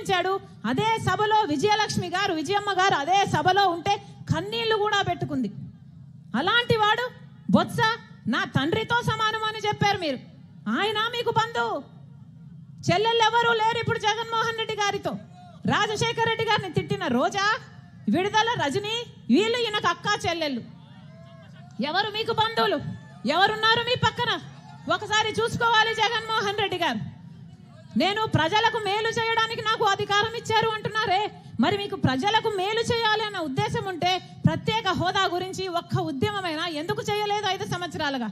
అవమానించాడు. అదే సభలో విజయలక్ష్మి గారు, విజయమ్మ గారు అదే సభలో ఉంటే కన్నీళ్లు కూడా పెట్టుకుంది. అలాంటి వాడు బొత్స నా తండ్రితో సమానం అని చెప్పారు మీరు. ఆయన మీకు బంధువు. చెల్లెళ్ళు ఎవరూ లేరు ఇప్పుడు జగన్మోహన్ రెడ్డి గారితో. రాజశేఖర రెడ్డి గారిని తిట్టిన రోజా, విడుదల రజని, వీళ్ళు ఈయనకు అక్క చెల్లెళ్ళు. ఎవరు మీకు బంధువులు? ఎవరున్నారు మీ పక్కన? ఒకసారి చూసుకోవాలి జగన్మోహన్ రెడ్డి గారు. నేను ప్రజలకు మేలు చేయడానికి నాకు అధికారం ఇచ్చారు అంటున్నారే, మరి మీకు ప్రజలకు మేలు చేయాలి అన్న ఉద్దేశం ఉంటే ప్రత్యేక హోదా గురించి ఒక్క ఉద్యమమైనా ఎందుకు చేయలేదు 5 సంవత్సరాలుగా?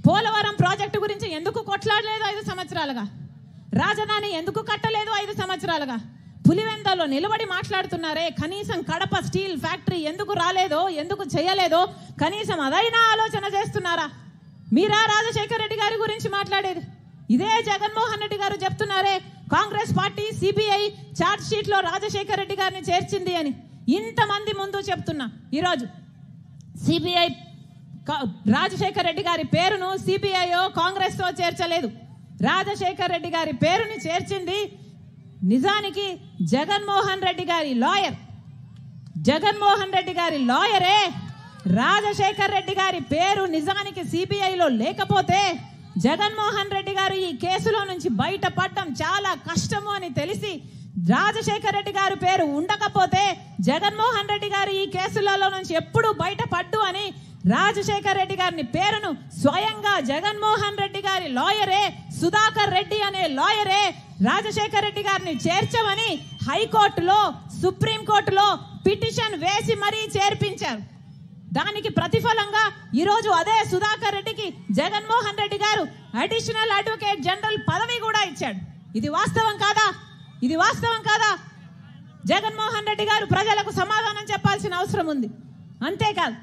పోలవరం ప్రాజెక్టు గురించి ఎందుకు కొట్లాడలేదు 5 సంవత్సరాలుగా? రాజధాని ఎందుకు కట్టలేదు 5 సంవత్సరాలుగా? పులివెందలో నిలబడి మాట్లాడుతున్నారే, కనీసం కడప స్టీల్ ఫ్యాక్టరీ ఎందుకు రాలేదో, ఎందుకు చేయలేదో కనీసం అదైనా ఆలోచన చేస్తున్నారా? మీరా రాజశేఖర రెడ్డి గారి గురించి మాట్లాడేది? ఇదే జగన్మోహన్ రెడ్డి గారు చెప్తున్నారే, Congress party CBI charge sheet లో రాజశేఖర రెడ్డి గారిని చేర్చింది అని. ఇంతమంది ముందు చెప్తున్నా, ఈరోజు సిబిఐ రాజశేఖర రెడ్డి గారి పేరును సిబిఐ కాంగ్రెస్ తో చేర్చలేదు. రాజశేఖర రెడ్డి గారి పేరుని చేర్చింది నిజానికి జగన్మోహన్ రెడ్డి గారి లాయర్. జగన్మోహన్ రెడ్డి గారి లాయరే రాజశేఖర రెడ్డి గారి పేరు నిజానికి సిబిఐలో లేకపోతే జగన్మోహన్ రెడ్డి గారు ఈ కేసులో నుంచి బయటపడడం చాలా కష్టము అని తెలిసి, రాజశేఖర రెడ్డి గారి పేరు ఉండకపోతే జగన్మోహన్ రెడ్డి గారు ఈ కేసులలో నుంచి ఎప్పుడు బయటపడ్డు అని రాజశేఖర రెడ్డి గారిని పేరును స్వయంగా జగన్మోహన్ రెడ్డి గారి లాయరే, సుధాకర్ రెడ్డి అనే లాయరే రాజశేఖర రెడ్డి గారిని చేర్చమని హైకోర్టులో, సుప్రీంకోర్టులో పిటిషన్ వేసి మరీ చేర్పించారు. దానికి ప్రతిఫలంగా ఈరోజు అదే సుధాకర్ రెడ్డికి జగన్మోహన్ రెడ్డి గారు అడిషనల్ అడ్వకేట్ జనరల్ పదవి కూడా ఇచ్చాడు. ఇది వాస్తవం కాదా? ఇది వాస్తవం కాదా? జగన్మోహన్ రెడ్డి గారు ప్రజలకు సమాధానం చెప్పాల్సిన అవసరం ఉంది. అంతేకాదు,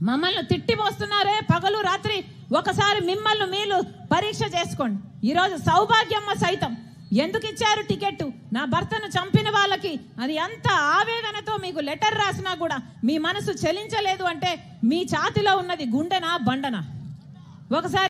మమ్మల్ని తిట్టిపోస్తున్నారే పగలు రాత్రి, ఒకసారి మిమ్మల్ని మీరు పరీక్ష చేసుకోండి. ఈరోజు సౌభాగ్యమ్మ సైతం ఎందుకు ఇచ్చారు టికెట్? నా భర్తను చంపిన వాళ్ళకి అది అంత ఆవేదనతో మీకు లెటర్ రాసినా కూడా మీ మనసు చలించలేదు అంటే మీ ఛాతిలో ఉన్నది గుండెనా బండనా? ఒకసారి